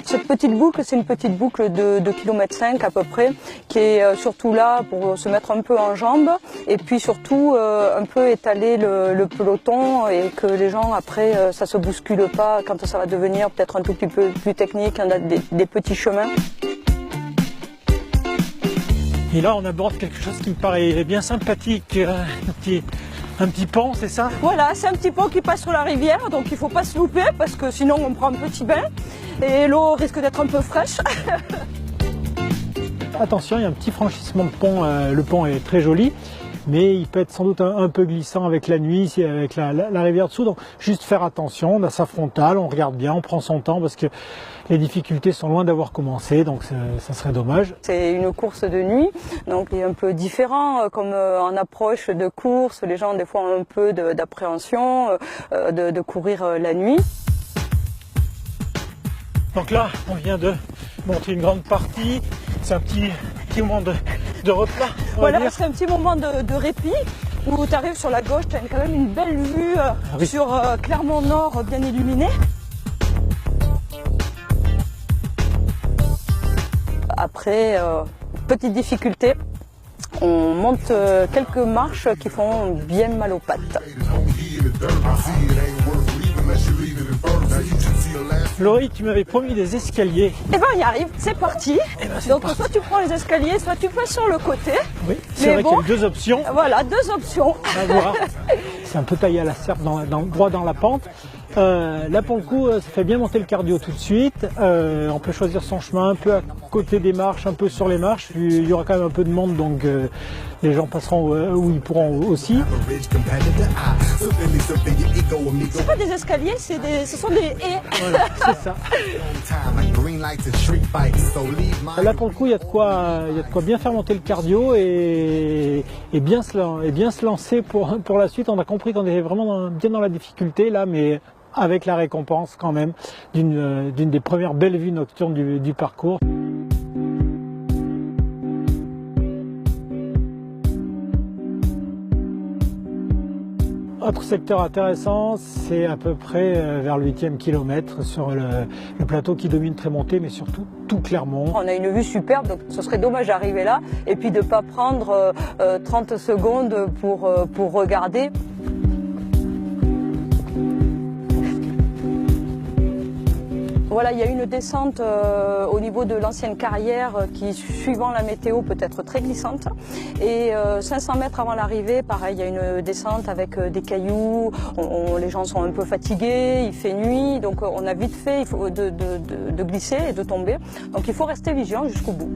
Cette petite boucle, c'est une petite boucle de 2,5 km à peu près, qui est surtout là pour se mettre un peu en jambes et puis surtout un peu étaler le peloton et que les gens après ça se bouscule pas quand ça va devenir peut-être un tout petit peu plus technique, on a des petits chemins. Et là on aborde quelque chose qui me paraît bien sympathique, un petit pont, c'est ça? Voilà, c'est un petit pont qui passe sur la rivière, donc il ne faut pas se louper parce que sinon on prend un petit bain et l'eau risque d'être un peu fraîche. Attention, il y a un petit franchissement de pont, le pont est très joli, mais il peut être sans doute un peu glissant avec la nuit, avec la rivière dessous, donc juste faire attention, on a sa frontale, on regarde bien, on prend son temps parce que les difficultés sont loin d'avoir commencé, donc ça serait dommage. C'est une course de nuit, donc il est un peu différent, comme en approche de course, les gens des fois ont un peu d'appréhension de courir la nuit. Donc là, on vient de monter une grande partie, c'est un petit moment de replat. Voilà, c'est un petit moment de répit où tu arrives sur la gauche, tu as quand même une belle vue sur Clermont-Nord bien illuminée. Après, petite difficulté, on monte quelques marches qui font bien mal aux pattes. Laurie, tu m'avais promis des escaliers. Eh ben on y arrive, c'est parti. Donc parti. soit tu prends les escaliers, soit tu passes sur le côté. Oui, c'est vrai qu'il y a deux options. Voilà, deux options. À voir. C'est un peu taillé à la serpe, droit dans la pente. Là pour le coup, ça fait bien monter le cardio tout de suite. On peut choisir son chemin un peu à côté des marches, un peu sur les marches. Il y aura quand même un peu de monde, donc les gens passeront où ils pourront aussi. C'est pas des escaliers, ce sont des haies. Voilà, c'est ça. Là pour le coup, il y a de quoi bien faire monter le cardio et bien se lancer pour la suite. On a compris qu'on était vraiment bien dans la difficulté là, mais avec la récompense quand même d'une des premières belles vues nocturnes du parcours. Autre secteur intéressant, c'est à peu près vers le 8e kilomètre sur le plateau qui domine Trémonté, mais surtout tout Clermont. On a une vue superbe, donc ce serait dommage d'arriver là et puis de ne pas prendre 30 secondes pour regarder. Voilà, il y a une descente au niveau de l'ancienne carrière qui, suivant la météo, peut être très glissante. Et 500 mètres avant l'arrivée, pareil, il y a une descente avec des cailloux. Les gens sont un peu fatigués, il fait nuit, donc on a vite fait de glisser et de tomber. Donc il faut rester vigilant jusqu'au bout.